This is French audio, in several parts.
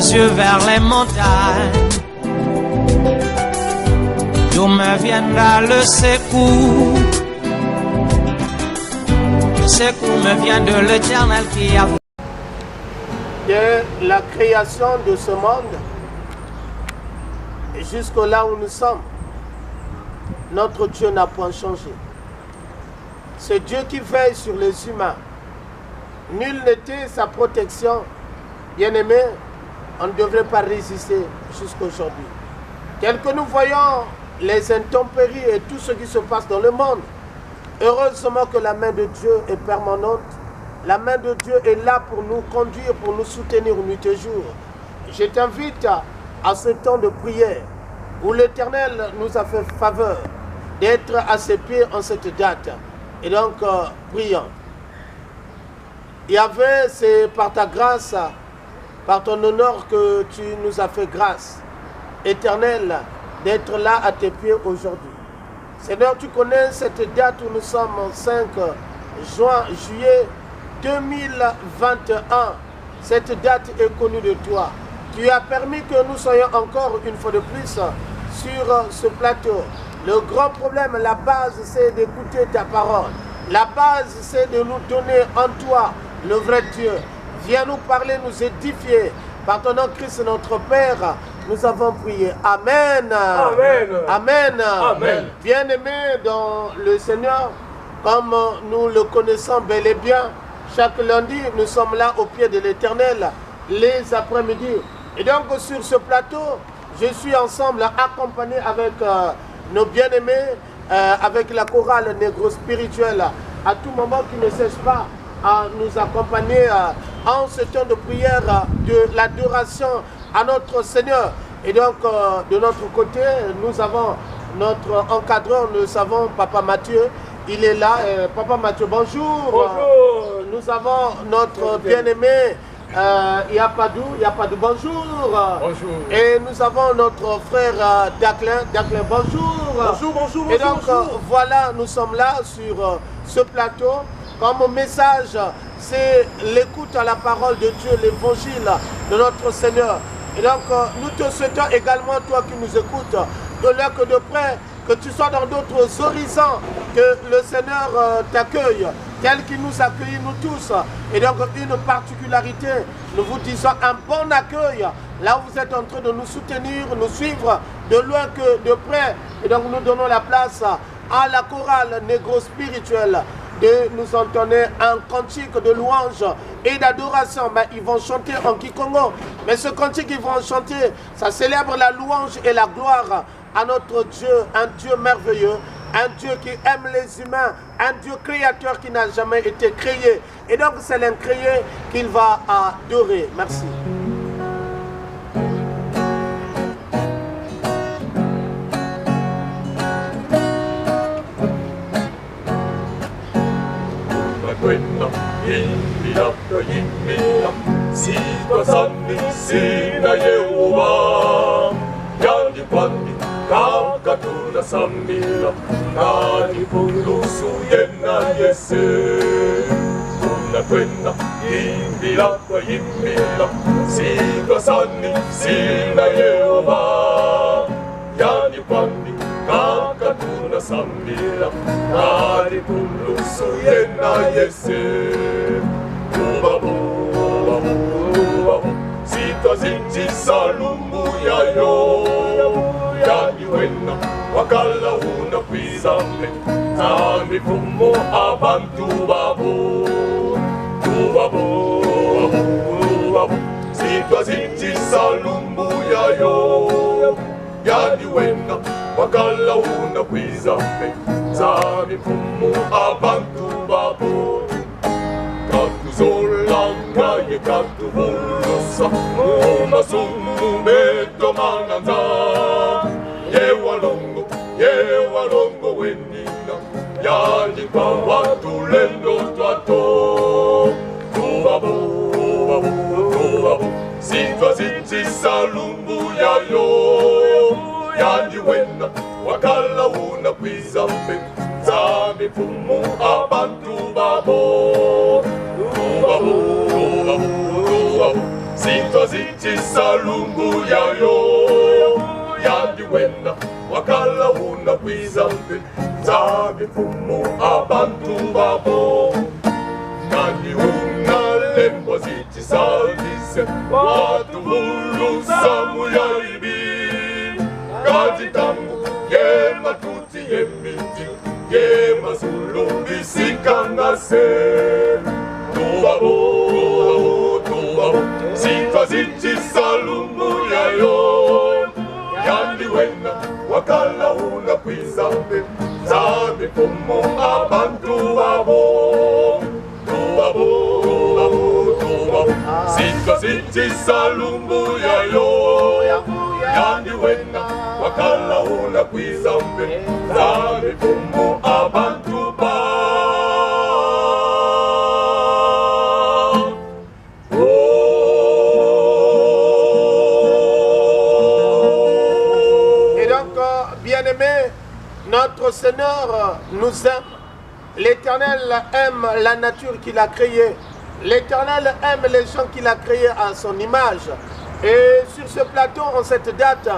yeux vers les montagnes, d'où me viendra le secours. Le secours me vient de l'Éternel qui a dès la création de ce monde et jusqu'au là où nous sommes, notre Dieu n'a point changé. C'est Dieu qui veille sur les humains. Nul n'était sa protection. Bien-aimé, on ne devrait pas résister jusqu'aujourd'hui. Tel que nous voyons les intempéries et tout ce qui se passe dans le monde, heureusement que la main de Dieu est permanente. La main de Dieu est là pour nous conduire, pour nous soutenir nuit et jour. Je t'invite à ce temps de prière où l'Éternel nous a fait faveur d'être à ses pieds en cette date. Et donc, prions. Yahvé, c'est par ta grâce, par ton honneur que tu nous as fait grâce, Éternel, d'être là à tes pieds aujourd'hui. Seigneur, tu connais cette date où nous sommes 5 juillet 2021. Cette date est connue de toi. Tu as permis que nous soyons encore une fois de plus sur ce plateau. Le grand problème, la base, c'est d'écouter ta parole. La base, c'est de nous donner en toi le vrai Dieu. Viens nous parler, nous édifier. Par ton nom, Christ, notre Père, nous avons prié. Amen. Amen. Amen. Amen. Bien-aimés dans le Seigneur, comme nous le connaissons bel et bien, chaque lundi, nous sommes là au pied de l'Éternel, les après-midi. Et donc, sur ce plateau, je suis ensemble accompagné avec nos bien-aimés, avec la chorale négro spirituelle, à tout moment qui ne cesse pas à nous accompagner en ce temps de prière, de l'adoration à notre Seigneur. Et donc, de notre côté, nous avons notre encadreur, nous savons Papa Mathieu, il est là. Papa Mathieu, bonjour. Bonjour. Nous avons notre bien-aimé Yapadou, bonjour. Bonjour. Et nous avons notre frère Daclin, bonjour. Bonjour, bonjour, Et donc, bonjour. voilà, nous sommes là sur ce plateau. Comme message, c'est l'écoute à la parole de Dieu, l'évangile de notre Seigneur. Et donc, nous te souhaitons également, toi qui nous écoutes, de loin que de près, que tu sois dans d'autres horizons, que le Seigneur t'accueille, tel qu'il nous accueille nous tous. Et donc, une particularité, nous vous disons un bon accueil, là où vous êtes en train de nous soutenir, nous suivre, de loin que de près. Et donc, nous donnons la place à la chorale négro spirituelle de nous entonner un cantique de louange et d'adoration. Ben, ils vont chanter en kikongo, mais ce cantique qu'ils vont chanter, ça célèbre la louange et la gloire à notre Dieu, un Dieu merveilleux, un Dieu qui aime les humains, un Dieu créateur qui n'a jamais été créé. Et donc c'est l'incréé qu'il va adorer. Merci. Kakatuna samila, kani pulusu yena yese. Unakwenda imbila kwa imbila, siga sani sina Yehova. Yani kwandi kakatuna samila, kani pulusu yena yese. Ubabu, ubabu, ubabu, sita zinji salumbu ya yo. Yani wena wakala una kwizambe Zambi fumo abantu babo Tubabo, tubabo Sitwa zinji salumbu yayo Yani wena wakala una kwizambe Zambi fumo abantu babo Katuzolanga ye katubulusa Muma sumu beto mananza Yewalongo wenina Yani kwa watu lendo twato Tubabo, tubabo Sitwa zinji salumbu yayo Yani wena wakala una kwizambe Zami fumu abantu babo Tubabo, tubabo Sitwa zinji salumbu yayo yandi wena wakala una kwizambe zabe fumu abantu babo nani una lembo ziti salise watu hulu samu yaribi kati tangu yema tuti yemiti yema sulumbi sikangase tubabo sitwa ziti salumbu yayo yandi wena wakala una kwizambe zabe fumu abantu babo sitwa ziti salumbu yayo yandi wena wakala una kwizambe zabe fumu abantu babo. Bien-aimés, notre Seigneur nous aime. L'Éternel aime la nature qu'il a créée. L'Éternel aime les gens qu'il a créés à son image. Et sur ce plateau, en cette date,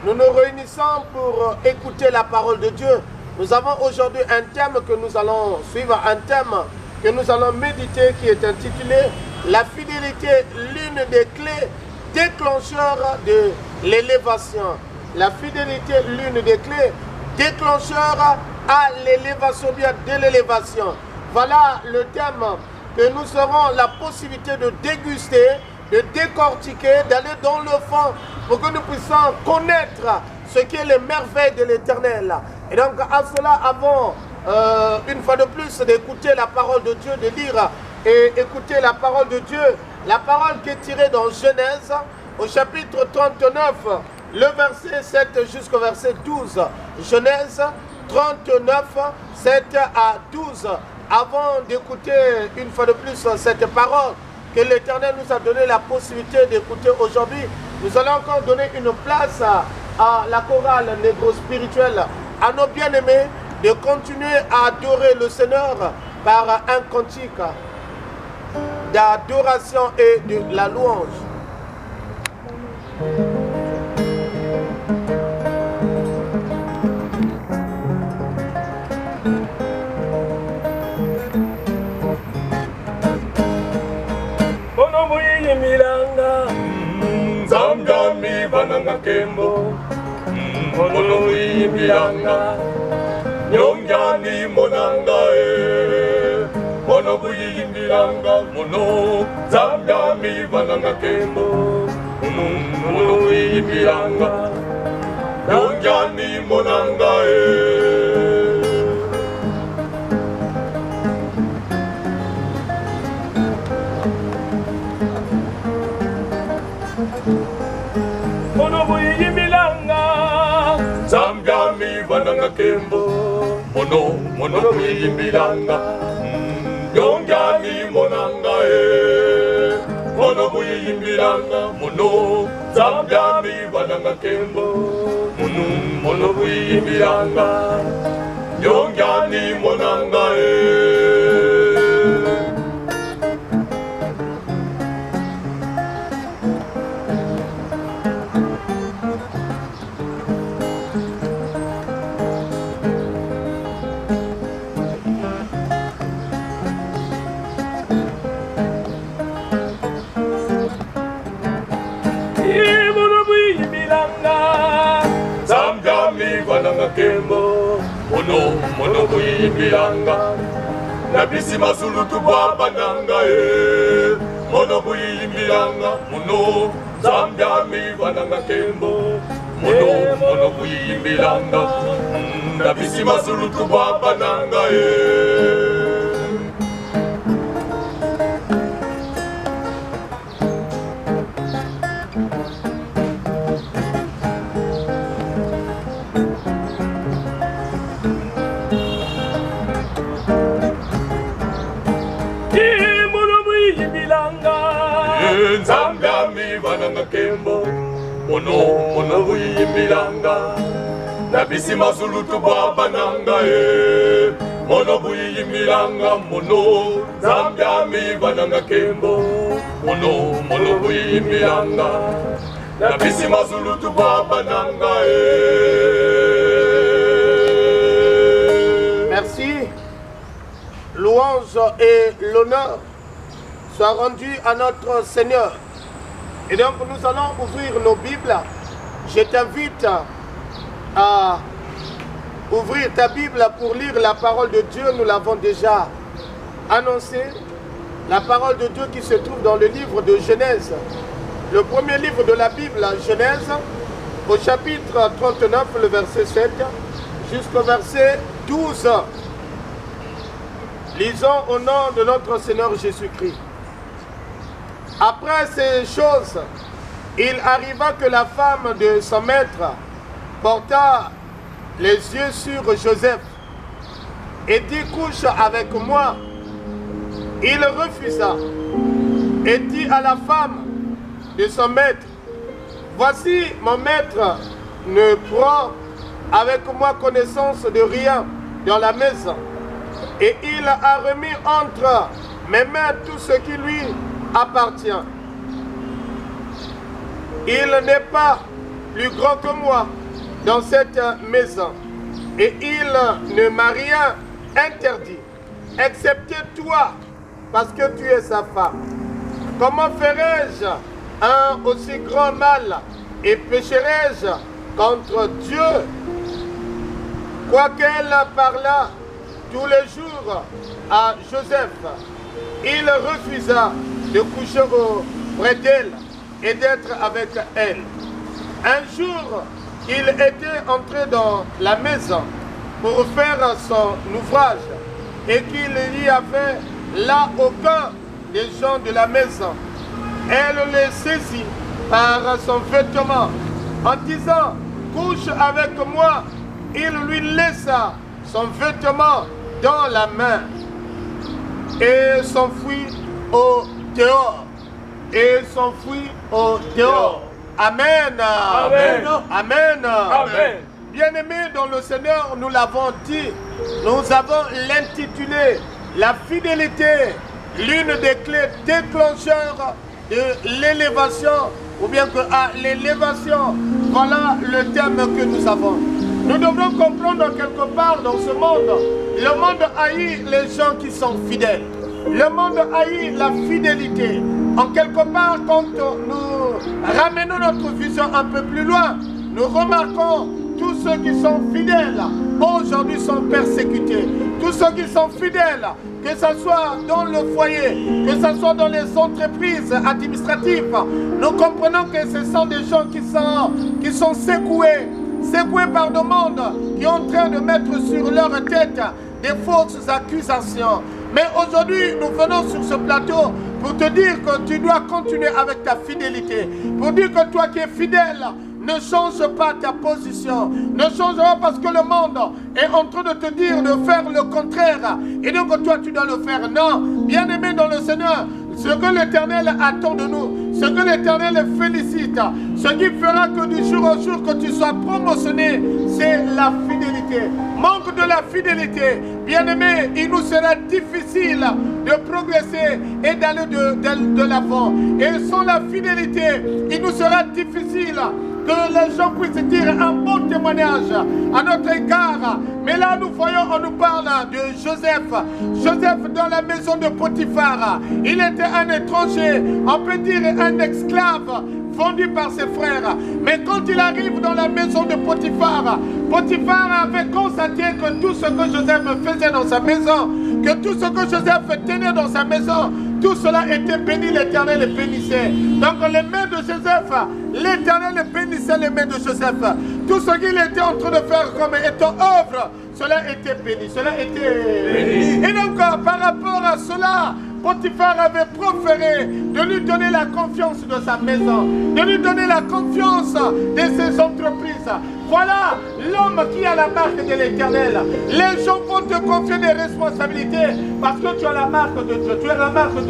nous nous réunissons pour écouter la parole de Dieu. Nous avons aujourd'hui un thème que nous allons suivre, un thème que nous allons méditer qui est intitulé « La fidélité, l'une des clés déclencheurs de l'élévation ». La fidélité, l'une des clés déclencheurs à l'élévation, bien de l'élévation. Voilà le thème que nous aurons la possibilité de déguster, de décortiquer, d'aller dans le fond pour que nous puissions connaître ce qu'est les merveilles de l'Éternel. Et donc à cela, avant une fois de plus d'écouter la parole de Dieu, de lire et écouter la parole de Dieu, la parole qui est tirée dans Genèse au chapitre 39, le verset 7 jusqu'au verset 12. Genèse 39, 7 à 12. Avant d'écouter une fois de plus cette parole que l'Éternel nous a donné la possibilité d'écouter aujourd'hui, nous allons encore donner une place à la chorale négro-spirituelle, à nos bien-aimés, de continuer à adorer le Seigneur par un cantique d'adoration et de la louange. Zambia mi bananga kembo mono uyimbilanga nyongyani monanga mono uyimbilanga mono Zambia mi bananga kembo mono uyimbilanga nyongyani monanga mono uyimbilanga Zambia mi bananga kembo mono uyimbilanga nyongyani monanga mono uyimbilanga mono Zambia mi bananga kembo mono uyimbilanga nyongyani monanga kembo mono kuyimbiranga nabisi masulutu bwabananga mono kuyimbiranga mono Zambia mi bananga kembo mono kuyimbiranga nabisi masulutu bwabananga Zambia mi bananga kembo mono uyimbilanga nabisi masulutu bwabananga mono buyimiranga mono Zambiami bananga kembo mono buyimiranga na bisi mazulu tubaba nanga Merci. Louange et l'honneur soient rendus à notre Seigneur. Et donc nous allons ouvrir nos Bibles. Je t'invite à ouvrir ta Bible pour lire la parole de Dieu. Nous l'avons déjà annoncé. La parole de Dieu qui se trouve dans le livre de Genèse. Le premier livre de la Bible, Genèse, au chapitre 39, le verset 7, jusqu'au verset 12. Lisons au nom de notre Seigneur Jésus-Christ. Après ces choses, il arriva que la femme de son maître porta les yeux sur Joseph et dit « Couche avec moi ». Il refusa et dit à la femme de son maître « Voici mon maître ne prend avec moi connaissance de rien dans la maison. Et il a remis entre mes mains tout ce qui lui appartient. Il n'est pas plus grand que moi dans cette maison. Et il ne m'a rien interdit, excepté toi, parce que tu es sa femme. Comment ferais-je un aussi grand mal et pécherais-je contre Dieu? Quoiqu'elle parlât tous les jours à Joseph, il refusa de coucher auprès d'elle et d'être avec elle. Un jour, il était entré dans la maison pour faire son ouvrage et qu'il n'y avait là aucun des gens de la maison. Elle le saisit par son vêtement en disant « Couche avec moi ». Il lui laissa son vêtement dans la main et s'enfuit au dehors. Amen. Amen. Amen. Amen. Bien-aimés dans le Seigneur, nous l'avons dit, nous avons l'intitulé La fidélité, l'une des clés déclencheurs de l'élévation, ou bien que à l'élévation, voilà le thème que nous avons. Nous devons comprendre quelque part dans ce monde, le monde haït les gens qui sont fidèles. Le monde haït la fidélité. En quelque part, quand nous ramenons notre vision un peu plus loin, nous remarquons tous ceux qui sont fidèles aujourd'hui sont persécutés. Tous ceux qui sont fidèles, que ce soit dans le foyer, que ce soit dans les entreprises administratives, nous comprenons que ce sont des gens qui sont secoués par le monde, qui sont en train de mettre sur leur tête des fausses accusations. Mais aujourd'hui, nous venons sur ce plateau pour te dire que tu dois continuer avec ta fidélité. Pour dire que toi qui es fidèle, ne change pas ta position. Ne change pas parce que le monde est en train de te dire de faire le contraire. Et donc toi, tu dois le faire. Non, bien-aimé dans le Seigneur, ce que l'Éternel attend de nous, ce que l'Éternel félicite, ce qui fera que du jour au jour que tu sois promotionné, c'est la fidélité. Manque de la fidélité, bien-aimé, il nous sera difficile de progresser et d'aller de l'avant. Et sans la fidélité, il nous sera difficile que les gens puissent dire un bon témoignage à notre égard. Mais là, nous voyons, on nous parle de Joseph. Joseph dans la maison de Potiphar. Il était un étranger, on peut dire un esclave, vendu par ses frères. Mais quand il arrive dans la maison de Potiphar, Potiphar avait constaté que tout ce que Joseph faisait dans sa maison, que tout ce que Joseph tenait dans sa maison, tout cela était béni, l'Éternel le bénissait. Donc les mains de Joseph, l'Éternel bénissait les mains de Joseph. Tout ce qu'il était en train de faire comme étant œuvre, cela était béni, cela était béni. Et donc par rapport à cela, Potiphar avait proféré de lui donner la confiance de sa maison, de lui donner la confiance de ses entreprises. Voilà l'homme qui a la marque de l'Éternel. Les gens vont te confier des responsabilités parce que tu as la marque de Dieu. Tu as la marque de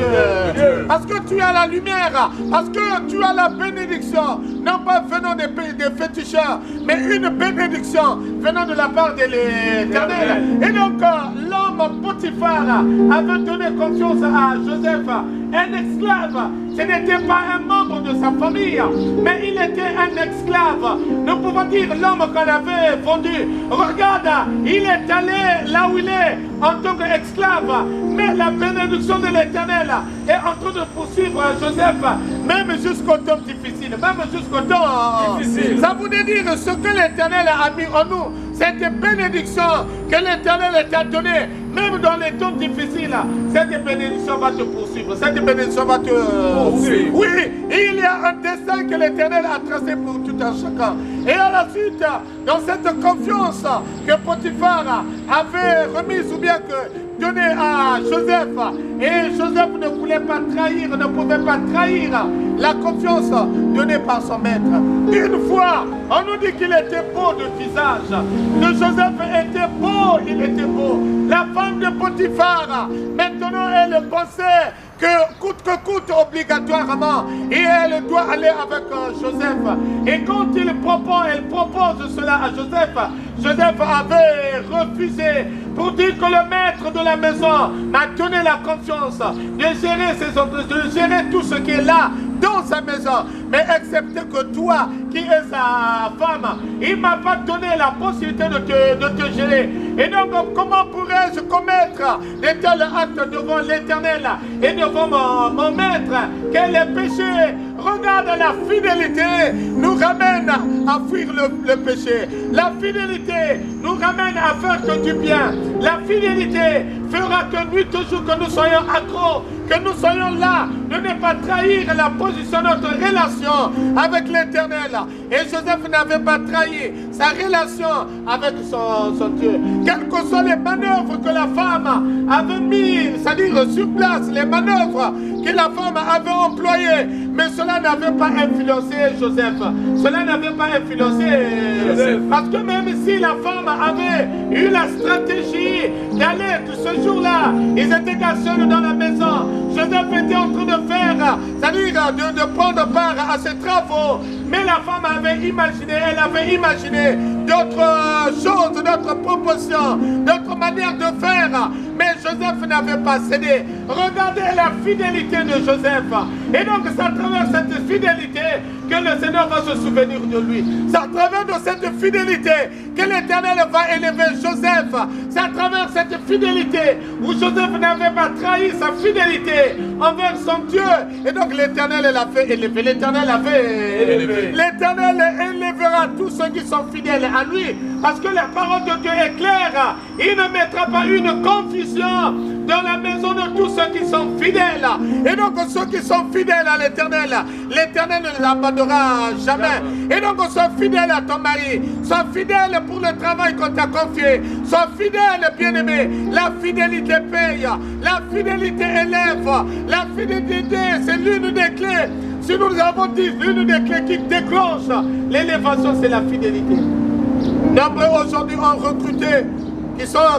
Dieu. Parce que tu as la lumière. Parce que tu as la bénédiction. Non pas venant des féticheurs, mais une bénédiction venant de la part de l'Éternel. Et donc, l'homme Potiphar avait donné confiance à Joseph, un esclave. Ce n'était pas un membre de sa famille, mais il était un esclave. Nous pouvons dire l'homme qu'on avait vendu. Regarde, il est allé là où il est en tant qu'esclave. Mais la bénédiction de l'Éternel est en train de poursuivre Joseph, même jusqu'au temps difficile. Même jusqu'au temps difficile. Ça voulait dire ce que l'Éternel a mis en nous. Cette bénédiction que l'Éternel t'a donnée, même dans les temps difficiles, cette bénédiction va te poursuivre. Cette bénédiction va te poursuivre. Oui, il y a un destin que l'Éternel a tracé pour tout un chacun. Et à la suite, dans cette confiance que Potiphar avait remise ou bien que donné à Joseph, et Joseph ne voulait pas trahir, ne pouvait pas trahir la confiance donnée par son maître. Une fois, on nous dit qu'il était beau de visage. Le Joseph était beau, il était beau. La femme de Potiphar, maintenant elle pensait que coûte obligatoirement, et elle doit aller avec Joseph. Et quand elle propose cela à Joseph, Joseph avait refusé pour dire que le maître de la maison m'a donné la confiance de gérer ses entreprises, de gérer tout ce qui est là dans sa maison, mais excepté que toi qui es sa femme, il ne m'a pas donné la possibilité de te gérer. Et donc comment pourrais-je commettre de tels actes devant l'Éternel et devant mon maître? Quel est péché? Regarde, la fidélité nous ramène à fuir le péché. La fidélité nous ramène à faire que du bien. La fidélité fera que nuit toujours que nous soyons accros, que nous soyons là, de ne pas trahir la position de notre relation avec l'Éternel. Et Joseph n'avait pas trahi sa relation avec son Dieu. Quelles que soient les manœuvres que la femme avait mis, c'est-à-dire sur place, les manœuvres que la femme avait employées, mais cela n'avait pas influencé Joseph. Cela n'avait pas influencé Joseph. Parce que même si la femme avait eu la stratégie d'aller ce jour-là, ils étaient seuls dans la maison. Joseph était en train de faire, c'est-à-dire de prendre part à ses travaux. Mais la femme avait imaginé, elle avait imaginé d'autres choses, d'autres propositions, d'autres manières de faire. Mais Joseph n'avait pas cédé. Regardez la fidélité de Joseph. Et donc c'est à travers cette fidélité que le Seigneur va se souvenir de lui. C'est à travers de cette fidélité que l'Éternel va élever Joseph. C'est à travers cette fidélité où Joseph n'avait pas trahi sa fidélité envers son Dieu. Et donc l'Éternel l'a fait élever. L'Éternel l'a fait élever. L'Éternel élèvera tous ceux qui sont fidèles à lui. Parce que la parole de Dieu est claire. Il ne mettra pas une confusion dans la maison de tous ceux qui sont fidèles. Et donc ceux qui sont fidèles à l'Éternel, l'Éternel ne les abandonnera jamais. Et donc sois fidèle à ton mari, sois fidèle pour le travail qu'on t'a confié, sois fidèle, bien-aimé. La fidélité paye, la fidélité élève, la fidélité c'est l'une des clés. Si nous avons dit l'une des clés qui déclenche l'élévation, c'est la fidélité. Nombreux aujourd'hui ont recruté,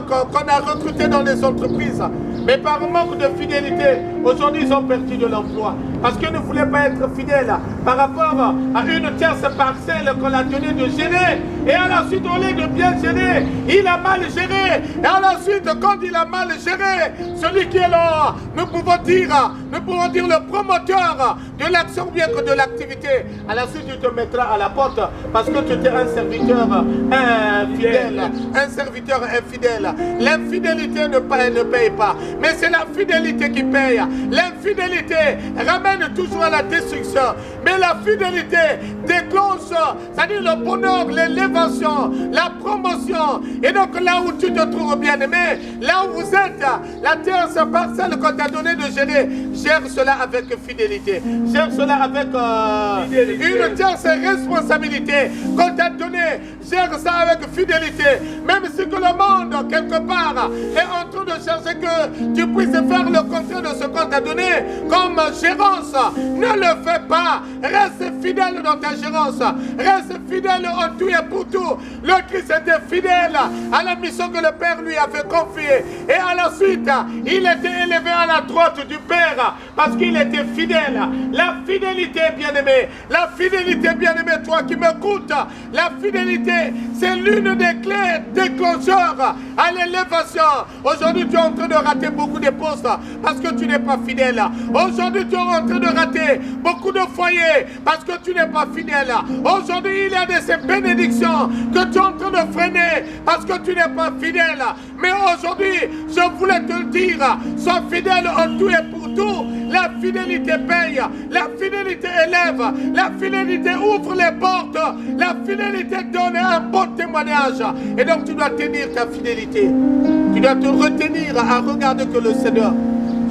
qu'on a recruté dans les entreprises, mais par manque de fidélité, aujourd'hui ils ont perdu de l'emploi. Parce qu'ils ne voulaient pas être fidèles par rapport à une tierce parcelle qu'on a donné de gérer. Et à la suite, au lieu de bien gérer, il a mal géré. Et à la suite, quand il a mal géré, celui qui est là, nous pouvons dire le promoteur de l'action bien que de l'activité. À la suite, tu te mettras à la porte parce que tu étais un serviteur infidèle. Un serviteur infidèle. L'infidélité ne paye pas. Mais c'est la fidélité qui paye. L'infidélité ramène toujours à la destruction. Mais la fidélité déclenche, c'est-à-dire le bonheur, l'élévation, la promotion. Et donc là où tu te trouves bien aimé, là où vous êtes, la terre, c'est parcelle qu'on t'a donné de gérer. Gère cela avec fidélité. Gère cela avec une tierce responsabilité qu'on t'a donnée. Gère ça avec fidélité. Même si que le monde, quelque part, est en train de chercher que tu puisses faire le contraire de ce qu'on t'a donné comme gérance, ne le fais pas. Reste fidèle dans ta gérance. Reste fidèle en tout et pour tout. Le Christ était fidèle à la mission que le Père lui avait confiée. Et à la suite, il était élevé à la droite du Père parce qu'il était fidèle. La fidélité, bien-aimé, la fidélité, bien-aimé, toi qui m'écoutes, la fidélité, c'est l'une des clés déclencheurs à l'élévation. Aujourd'hui, tu es en train de rater beaucoup de postes parce que tu n'es pas fidèle. Aujourd'hui, tu es en train de rater beaucoup de foyers parce que tu n'es pas fidèle. Aujourd'hui, il y a de ces bénédictions que tu es en train de freiner parce que tu n'es pas fidèle. Mais aujourd'hui, je voulais te le dire, sois fidèle en tout et pour tout. La fidélité paye, la fidélité élève, la fidélité ouvre les portes, la fidélité donne un bon témoignage. Et donc tu dois tenir ta fidélité. Tu dois te retenir à regarder que le Seigneur.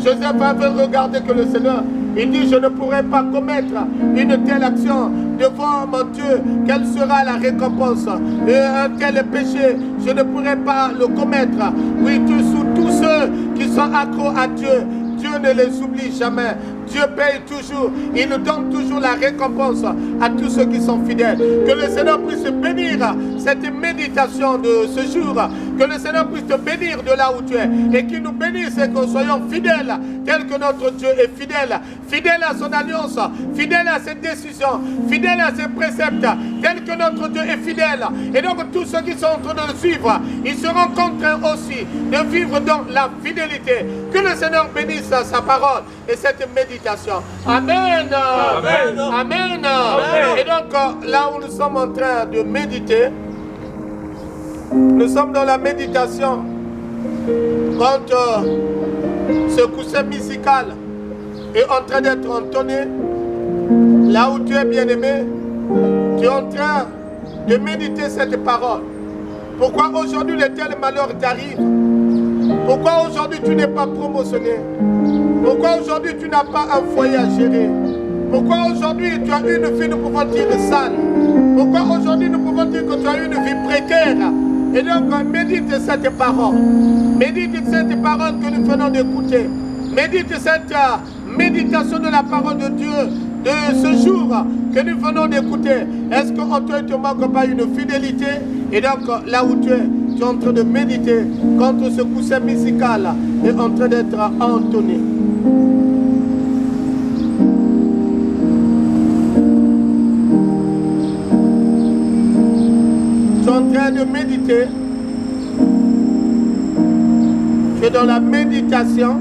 Joseph avait regardé que le Seigneur. Il dit, je ne pourrai pas commettre une telle action devant mon Dieu. Quelle sera la récompense? Et un tel péché, je ne pourrai pas le commettre. Oui, tous ceux qui sont accros à Dieu, Dieu ne les oublie jamais. Dieu paye toujours. Il nous donne toujours la récompense à tous ceux qui sont fidèles. Que le Seigneur puisse bénir cette méditation de ce jour. Que le Seigneur puisse te bénir de là où tu es. Et qu'il nous bénisse et que nous soyons fidèles tel que notre Dieu est fidèle. Fidèle à son alliance. Fidèle à ses décisions. Fidèle à ses préceptes. Tel que notre Dieu est fidèle. Et donc tous ceux qui sont en train de le suivre, ils seront contraints aussi de vivre dans la fidélité. Que le Seigneur bénisse sa parole et cette méditation. Amen. Amen. Amen. Et donc là où nous sommes en train de méditer, nous sommes dans la méditation quand ce coussin musical est en train d'être entonné. Là où tu es bien-aimé, tu es en train de méditer cette parole. Pourquoi aujourd'hui de tels malheurs t'arrivent? Pourquoi aujourd'hui tu n'es pas promotionné? Pourquoi aujourd'hui tu n'as pas un foyer à gérer? Pourquoi aujourd'hui tu as une vie, nous pouvons dire, sale? Pourquoi aujourd'hui nous pouvons dire que tu as une vie précaire? Et donc médite cette parole. Médite cette parole que nous venons d'écouter. Médite cette méditation de la parole de Dieu de ce jour que nous venons d'écouter. Est-ce qu'en toi il ne te manque pas une fidélité? Et donc là où tu es en train de méditer quand ce coussin musical est en train d'être entonné. Tu es en train de méditer. Tu es dans la méditation.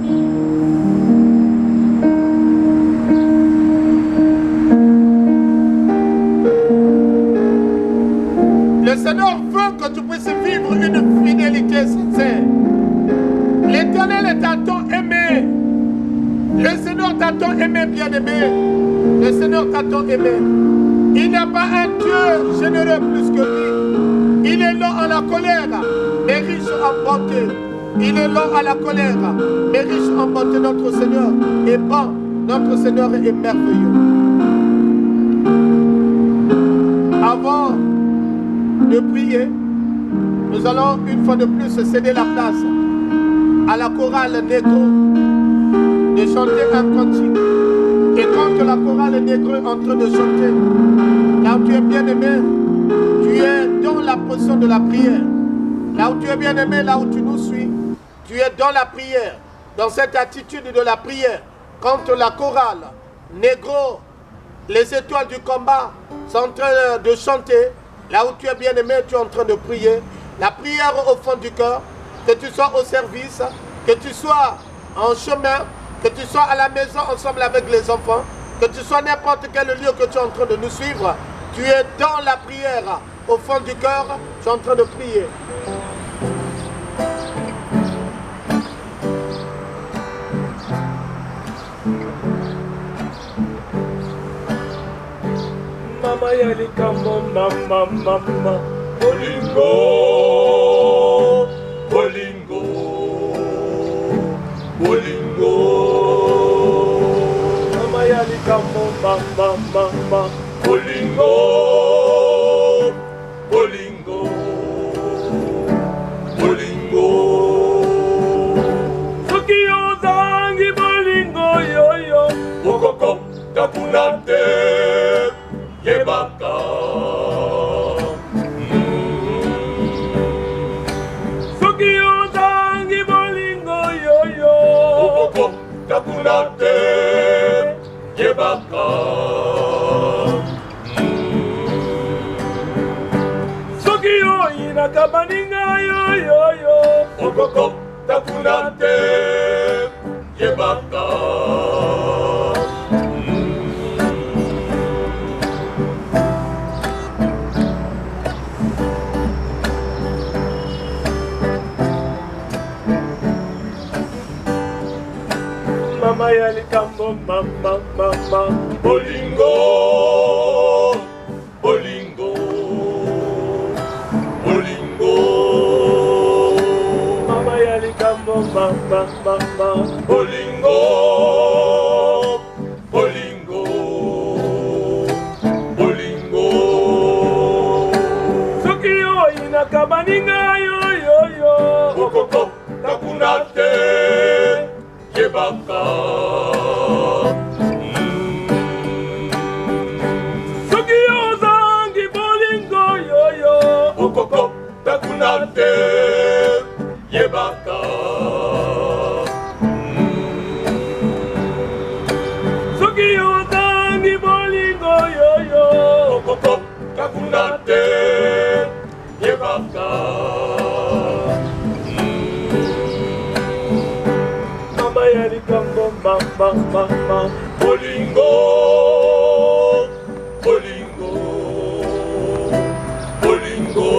Le Seigneur veut que tu puisses vivre une fidélité sincère. L'Éternel t'a tant aimé. Le Seigneur t'a tant aimé, bien-aimé. Le Seigneur t'a tant aimé. Il n'y a pas un Dieu généreux plus que lui. Il est lent à la colère, mais riche en bonté. Il est lent à la colère, mais riche en bonté. Notre Seigneur est bon. Notre Seigneur est merveilleux. Avant de prier, nous allons une fois de plus céder la place à la chorale négro de chanter un cantique. Et quand la chorale négro est en train de chanter, là où tu es bien aimé, tu es dans la position de la prière. Là où tu es bien aimé, là où tu nous suis, tu es dans la prière, dans cette attitude de la prière. Quand la chorale négro, les étoiles du combat sont en train de chanter, là où tu es bien aimé, tu es en train de prier. La prière au fond du cœur, que tu sois au service, que tu sois en chemin, que tu sois à la maison ensemble avec les enfants, que tu sois n'importe quel lieu que tu es en train de nous suivre, tu es dans la prière au fond du cœur, tu es en train de prier. Mama yalikamo mama bolingo bolingo bolingo mama yalikamo mama bolingo bolingo bolingo soki ozangi inaka baninga yo yo yo. Okoko takunate yebaka. Mama yalikambo mama mama bolingo bolingo bolingo. Mama yalikambo mama mama bolingo bolingo bolingo. Soki yo inaka baninga yo yo yo. Okoko takunate yebaka. Soki yo zangi bolingo yo yo. Okoko takunate yebaka. Soki yo zangi bolingo yo yo. Okoko takunate yebaka. Mama yalikambo mama mama bolingo bolingo bolingo.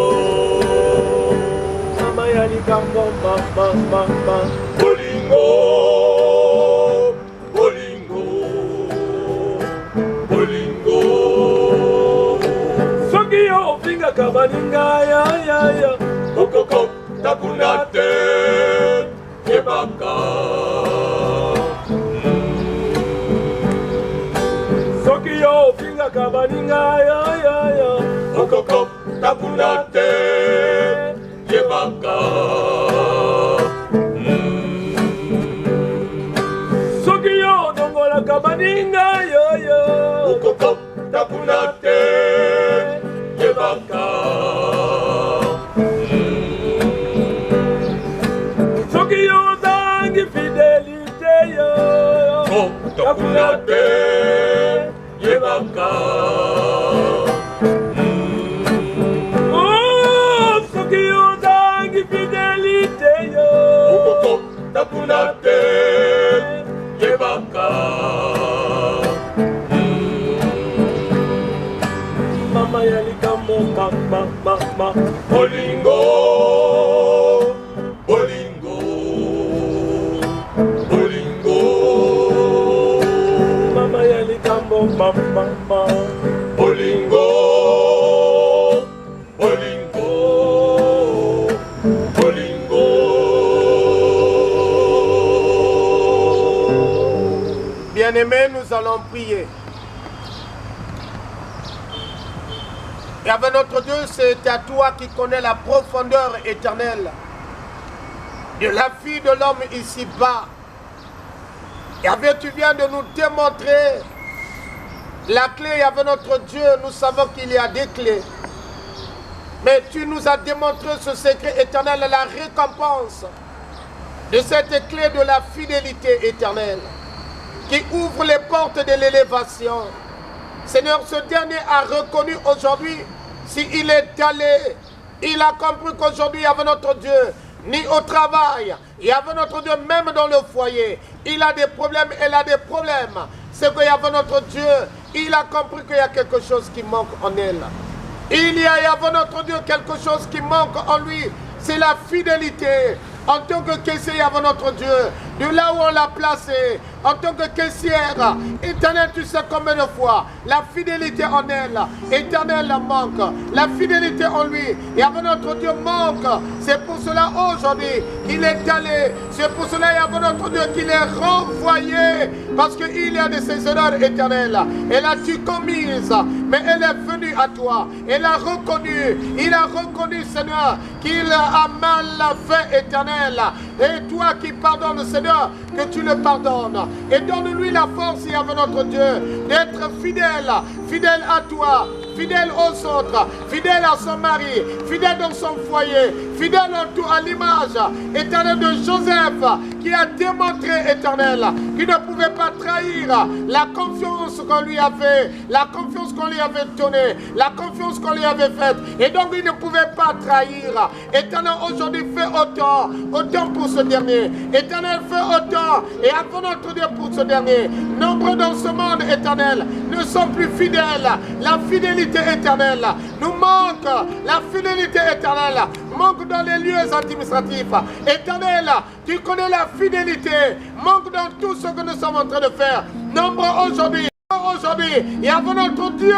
Mama yalikambo mama mama bolingo bolingo bolingo. Soki yo ofinga kabaninga ya ya ya. Okoko takunate yebaka. Soki yo ofinga kabaninga ya ya ya. Okoko takunate yebaka. Soki yo dongola kabaninga yo yo. Okoko takunate yebaka. Soki yo zangi fidelite yo. Oh, takunate yebaka. Oh, soki yo zangi fidelite yo. Okoko takunate yebaka. Mama yalikambo mama mama bolingo bolingo bolingo. Mama yalikambo mama mama bolingo bolingo bolingo. Bien-aimés, nous allons prier. Et avec notre Dieu, c'est à toi qui connais la profondeur éternelle de la vie de l'homme ici-bas. Et avec tu viens de nous démontrer la clé. Et avec notre Dieu, nous savons qu'il y a des clés. Mais tu nous as démontré ce secret éternel, la récompense de cette clé de la fidélité éternelle qui ouvre les portes de l'élévation. Seigneur, ce dernier a reconnu aujourd'hui, s'il est allé, il a compris qu'aujourd'hui, avec notre Dieu, ni au travail, et avec notre Dieu, même dans le foyer, il a des problèmes, elle a des problèmes. C'est qu'avec notre Dieu, il a compris qu'il y a quelque chose qui manque en elle. Il y a avec notre Dieu quelque chose qui manque en lui, c'est la fidélité. En tant que caissier avec notre Dieu, de là où on l'a placé, en tant que caissière, éternel, tu sais combien de fois la fidélité en elle, éternel, manque. La fidélité en lui, et avec notre Dieu manque. C'est pour cela aujourd'hui qu'il est allé. C'est pour cela, et avec notre Dieu, qu'il est renvoyé. Parce qu'il y a de ses honneurs éternels. Elle a-tu commise, mais elle est venue à toi. Elle a reconnu, il a reconnu, Seigneur, qu'il a mal fait éternel. Et toi qui pardonnes, Seigneur, que tu le pardonnes. Et donne-lui la force, et avec notre Dieu, d'être fidèle, fidèle à toi, fidèle aux autres, fidèle à son mari, fidèle dans son foyer, fidèle en tout à l'image éternelle de Joseph, qui a démontré, Éternel, qu'il ne pouvait pas trahir la confiance qu'on lui avait, la confiance qu'on lui avait donnée, la confiance qu'on lui avait faite. Et donc, il ne pouvait pas trahir. Éternel, aujourd'hui, fais autant pour ce dernier. Éternel, fais autant et avant notre Dieu pour ce dernier. Nombreux dans ce monde, Éternel, ne sont plus fidèles. La fidélité éternelle nous manque. La fidélité éternelle manque dans les lieux administratifs. Éternel, tu connais la fidélité, manque dans tout ce que nous sommes en train de faire. Nombreux aujourd'hui, et avant notre Dieu,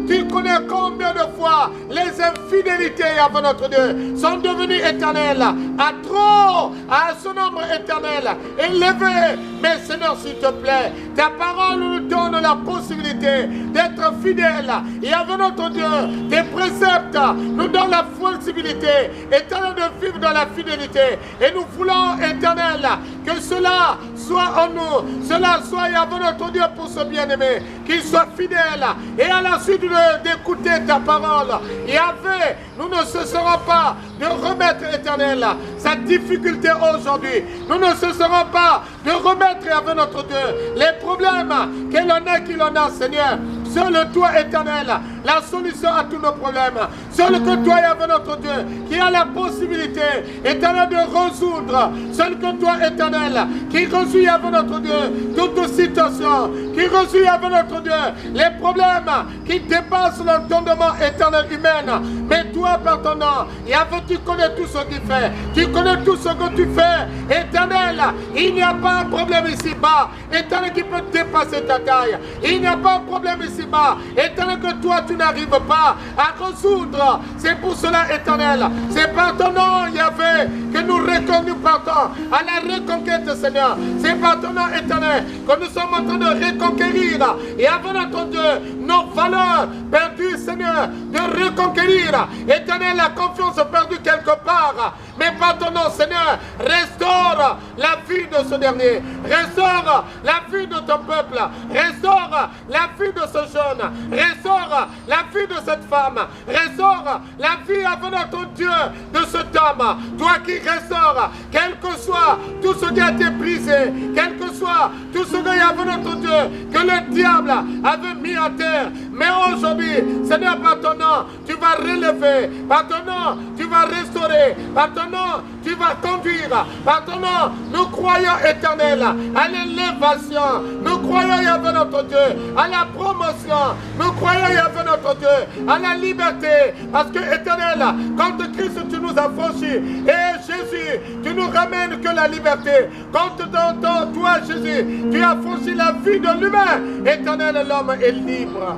tu connais combien de fois les infidélités avant notre Dieu sont devenues éternelles, à trop, à ce nombre éternel, élevé. Mais Seigneur, s'il te plaît, ta parole nous donne la possibilité d'être fidèles. Et avant notre Dieu, tes préceptes nous donnent la possibilité éternelle de vivre dans la fidélité. Et nous voulons, éternel, que cela soit en nous, cela soit avant notre Dieu pour ce bien-aimé, qu'il soit fidèle. Et à la suite d'écouter ta parole, Yahvé, nous ne cesserons pas de remettre, éternel, sa difficulté aujourd'hui. Nous ne cesserons pas de remettre avec notre Dieu les problèmes qu'il en a, Seigneur. Seul toi, éternel, la solution à tous nos problèmes. Seul que toi, avec notre Dieu, qui a la possibilité, éternel, de résoudre. Seul que toi, éternel, qui résout avec notre Dieu toute situation, qui résout avec notre Dieu les problèmes qui dépassent l'entendement éternel humain. Mais toi, par ton nom, Yahvé, tu connais tout ce qu'il fait. Tu connais tout ce que tu fais. Éternel, il n'y a pas un problème ici-bas, éternel, qui peut dépasser ta taille. Il n'y a pas un problème ici-bas, éternel, que toi, tu n'arrives pas à résoudre. C'est pour cela, éternel, c'est par ton nom, Yahvé, que nous partons à la reconquête, Seigneur. C'est par ton nom, éternel, que nous sommes en train de reconquérir. Et avant notre Dieu, nos valeurs perdues, Seigneur, de reconquérir. Éternel, la confiance perdue quelque part. Mais par ton nom, Seigneur, restaure la vie de ce dernier. Restaure la vie de ton peuple. Restaure la vie de ce jeune. Restaure la vie de cette femme. Restaure la vie avec notre Dieu de cet homme. Toi qui restaure, quel que soit tout ce qui a été brisé, quel que soit tout ce qu'il y a avec notre Dieu, que le diable avait mis à terre. Mais aujourd'hui, Seigneur, par ton nom, tu vas relever. Par ton nom, tu vas restaurer. Par ton nom, tu vas conduire. Par ton nom, nous croyons, éternel, à l'élévation. Nous croyons, avec notre Dieu, à la promotion. Nous croyons, avec notre Dieu, à la liberté. Parce que, éternel, quand Christ, tu nous as franchis. Et Jésus, tu nous ramènes que la liberté. Quand toi, Jésus, tu as franchi la vie de l'humain. Éternel, l'homme est libre.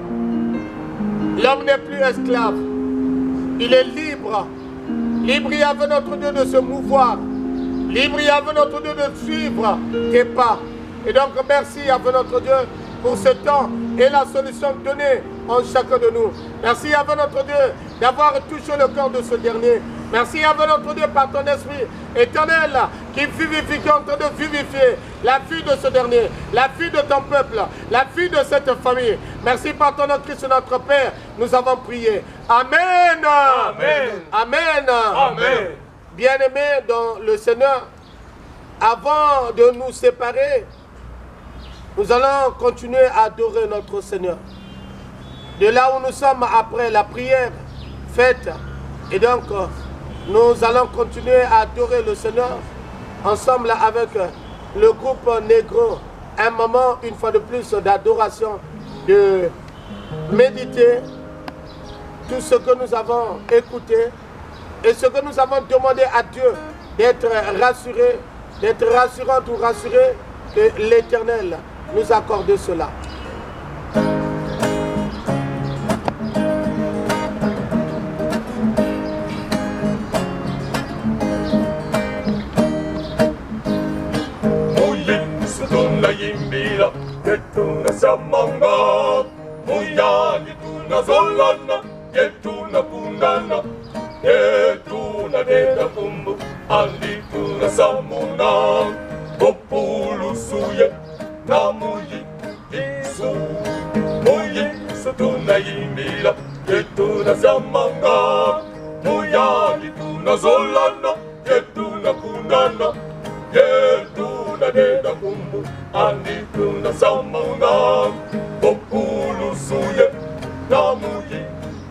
L'homme n'est plus esclave. Il est libre. Libre avec notre Dieu de se mouvoir. Libre avec notre Dieu de suivre tes pas. Et donc merci avec notre Dieu pour ce temps et la solution donnée en chacun de nous. Merci avec notre Dieu d'avoir touché le cœur de ce dernier. Merci avec notre Dieu par ton esprit éternel qui vivifie, qui est en train de vivifier la vie de ce dernier, la vie de ton peuple, la vie de cette famille. Merci par ton nom, Christ notre Père, nous avons prié. Amen. Amen. Amen. Amen. Bien-aimés dans le Seigneur, avant de nous séparer, nous allons continuer à adorer notre Seigneur. De là où nous sommes après la prière faite, et donc nous allons continuer à adorer le Seigneur ensemble avec le groupe Negro. Un moment, une fois de plus, d'adoration, de méditer tout ce que nous avons écouté et ce que nous avons demandé à Dieu d'être rassuré, d'être rassurant ou rassuré, que l'Éternel nous accorde cela. Yimbira, getuna samanga, muyani tuna zolana, getuna kundana, getuna deda kumbu, andi tuna samuna, populu suye, namuyi isu, muyi sutuna yimbira, getuna samanga, muyani tuna zolana, getuna kundana, getuna Anituna Samuna, Populu Suye, Namuyi,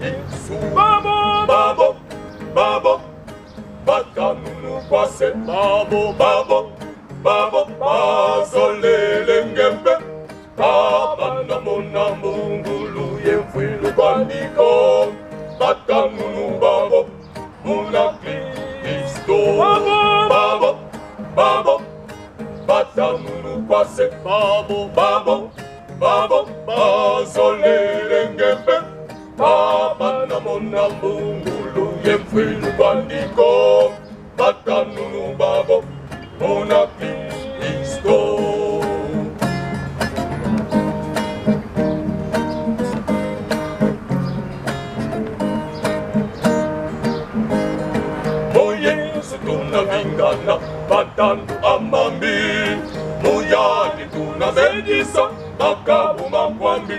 Insu, Babo, Babo, Babo, Batanunu Kwase, Babo, Babo, Babo, Bazole Lengembe, Baba Namona Mungulu, Yemfilu Bandiko, Batanunu Babo, Muna Kristo, Babo, Babo, Babo, Batanunu Kwase, Babo, Babo, Babo, Bazole Lengembe, Baba Namona Mungulu, Yemfilu Bandiko, Batanunu Babo, Muna Kristo. Tuna vingana, batando amambi, muyani tuna medisa, makabu makwambi,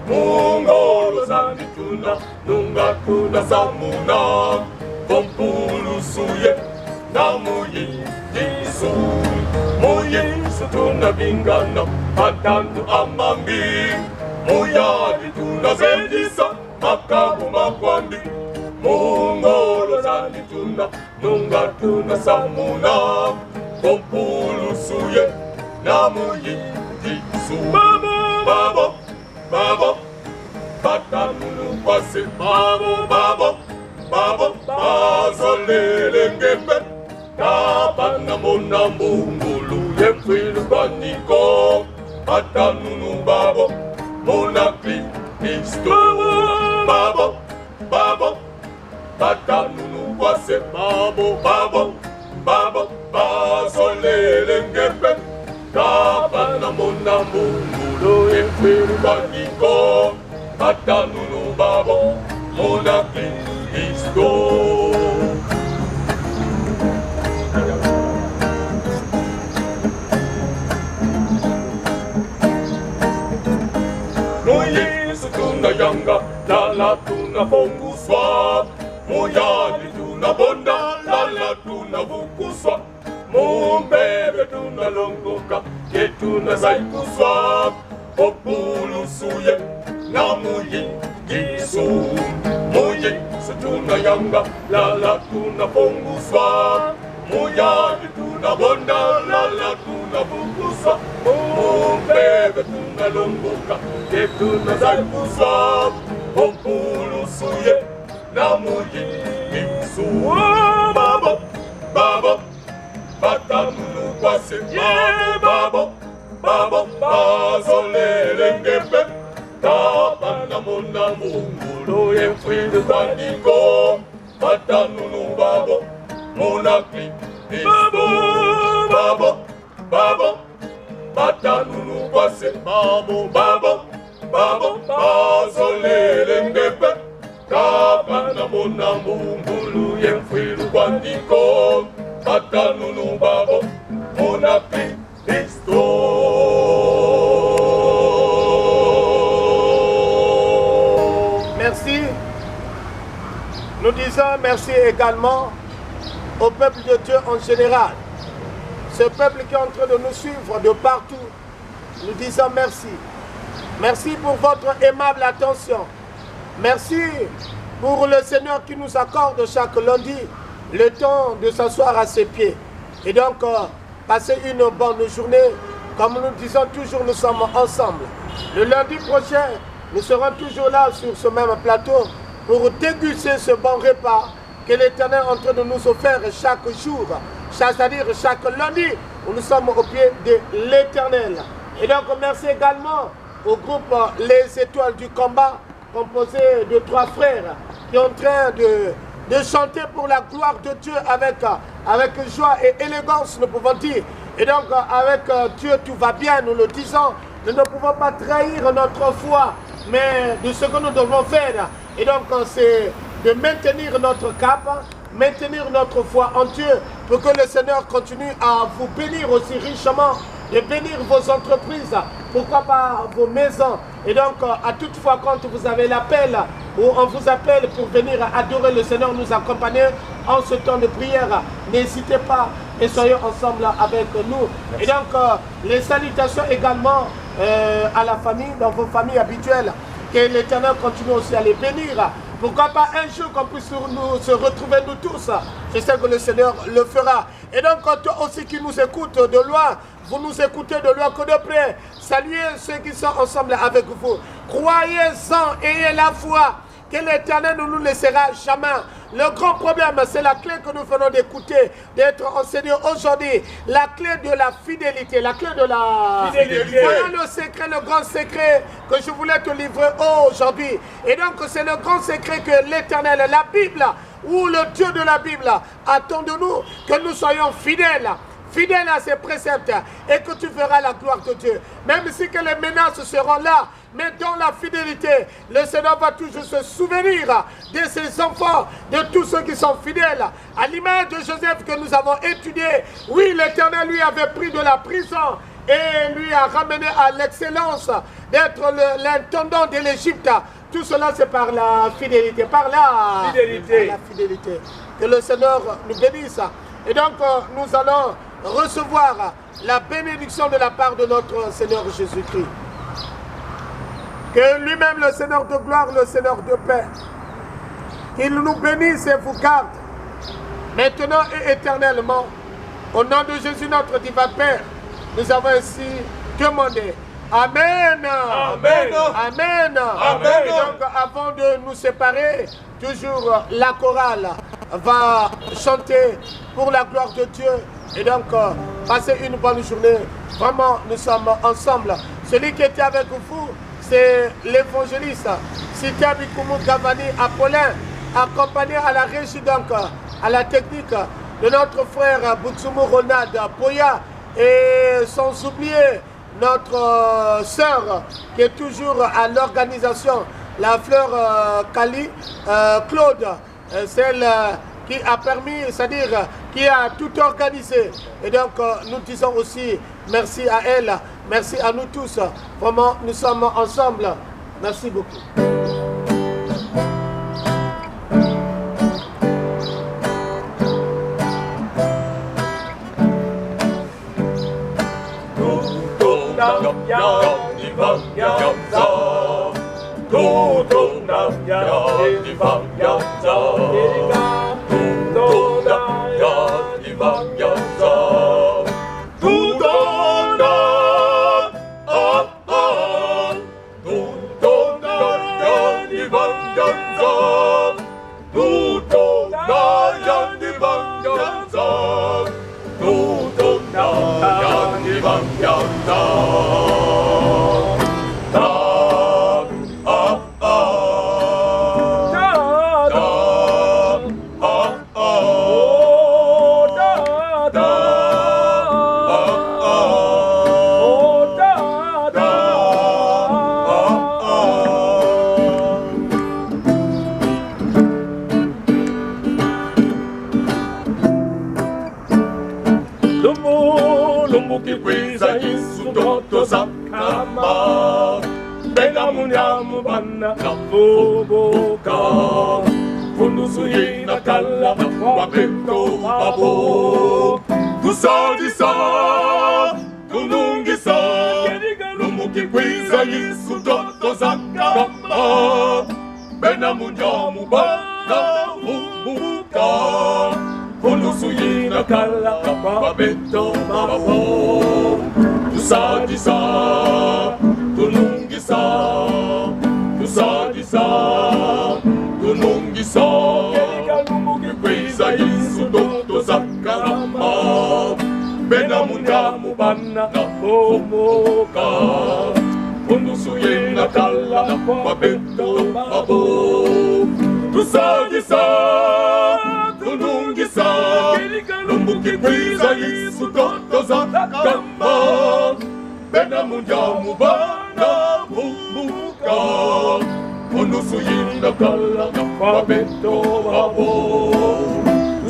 mungolo zani tuna, nunga tuna samuna, kompulu suye, na muyisu, muyisu tuna vingana, batando amambi, muyani tuna medisa, makabu makwambi, mungolo zani tuna, nunga tuna samuna, kompulu suye, namuyi tisu. Babo, babo, babo, batanunu kwase. Babo, babo, babo, bazolele ngembe. Tabana mona mungulu yemfilu baniko. Batanunu babo, mona Kristo. Babo, babo, batanunu kwase. Babo, babo, babo, bazolele ngembe. Tabana mona mungulu yemfilu baniko. Batanunu babo, mona Kristo. No Yesu tuna yanga, lala tuna fonguswa. Muyani tuna bonda, lala tuna vukuswa. Mumbebe tuna longoka, ye tuna saikuswa. Populu suye, na muyi gisu. Muyesu tuna yanga, lala tuna fonguswa. Muyani tuna bonda, lala tuna vukuswa. Mumbebe tuna longoka, ye tuna saikuswa. Populu suye, na muyi gisu. Babo, babo, batanunu kwase. Babo, babo, bazolele ngembe. Tabana mona mungulu yemfilu baniko. Batanunu babo, mona Kristo. Babo, babo, batanunu kwase. Babo, babo, babo, bazolele ngembe. Tabana mona mungulu yemfilu baniko. Batanunu babo, mona Kristo. Merci. Nous disons merci également au peuple de Dieu en général. Ce peuple qui est en train de nous suivre de partout. Nous disons merci. Merci pour votre aimable attention. Merci pour le Seigneur qui nous accorde chaque lundi le temps de s'asseoir à ses pieds. Et donc, passez une bonne journée. Comme nous disons toujours, nous sommes ensemble. Le lundi prochain, nous serons toujours là sur ce même plateau pour déguster ce bon repas que l'Éternel est en train de nous offrir chaque jour, c'est-à-dire chaque lundi où nous sommes au pied de l'Éternel. Et donc, merci également au groupe Les Étoiles du Combat, composé de 3 frères qui sont en train de chanter pour la gloire de Dieu avec joie et élégance, nous pouvons dire. Et donc, avec Dieu, tout va bien, nous le disons. Nous ne pouvons pas trahir notre foi, mais de ce que nous devons faire. Et donc, c'est de maintenir notre cap, maintenir notre foi en Dieu, pour que le Seigneur continue à vous bénir aussi richement, de bénir vos entreprises, pourquoi pas vos maisons. Et donc, à toute fois quand vous avez l'appel, ou on vous appelle pour venir adorer le Seigneur, nous accompagner en ce temps de prière, n'hésitez pas et soyez ensemble avec nous. Merci. Et donc, les salutations également à la famille, dans vos familles habituelles. Que l'Éternel continue aussi à les bénir. Pourquoi pas un jour qu'on puisse se retrouver nous tous. Je sais que le Seigneur le fera. Et donc, toi aussi qui nous écoutes de loin, vous nous écoutez de loin que de près. Saluez ceux qui sont ensemble avec vous. Croyez-en, ayez la foi que l'Éternel ne nous laissera jamais. Le grand problème, c'est la clé que nous venons d'écouter, d'être enseigné aujourd'hui. La clé de la fidélité, la clé de la fidélité. Voilà le secret, le grand secret que je voulais te livrer aujourd'hui. Et donc, c'est le grand secret que l'Éternel, la Bible, ou le Dieu de la Bible, attend de nous, que nous soyons fidèles. Fidèle à ses préceptes et que tu verras la gloire de Dieu. Même si que les menaces seront là, mais dans la fidélité, le Seigneur va toujours se souvenir de ses enfants, de tous ceux qui sont fidèles. À l'image de Joseph que nous avons étudié, oui, l'Éternel lui avait pris de la prison et lui a ramené à l'excellence d'être l'intendant de l'Égypte. Tout cela, c'est par la fidélité, par la fidélité. Que le Seigneur nous bénisse. Et donc, nous allons recevoir la bénédiction de la part de notre Seigneur Jésus-Christ. Que lui-même, le Seigneur de gloire, le Seigneur de paix, qu'il nous bénisse et vous garde, maintenant et éternellement. Au nom de Jésus, notre divin Père, nous avons ainsi demandé. Amen. Amen. Amen. Amen. Et donc, avant de nous séparer, toujours la chorale va chanter pour la gloire de Dieu. Et donc, passez une bonne journée. Vraiment, nous sommes ensemble. Celui qui était avec vous, c'est l'évangéliste Sita Bikoumou Gavani Apollin, accompagné à la régie, donc à la technique de notre frère Boutsoumou Ronald Poya, et sans oublier notre sœur qui est toujours à l'organisation, la fleur Kali, Claude, celle qui a permis, c'est-à-dire qui a tout organisé. Et donc nous disons aussi merci à elle, merci à nous tous. Vraiment, nous sommes ensemble. Merci beaucoup.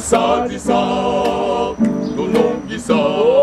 Sadisa, Tunungisa.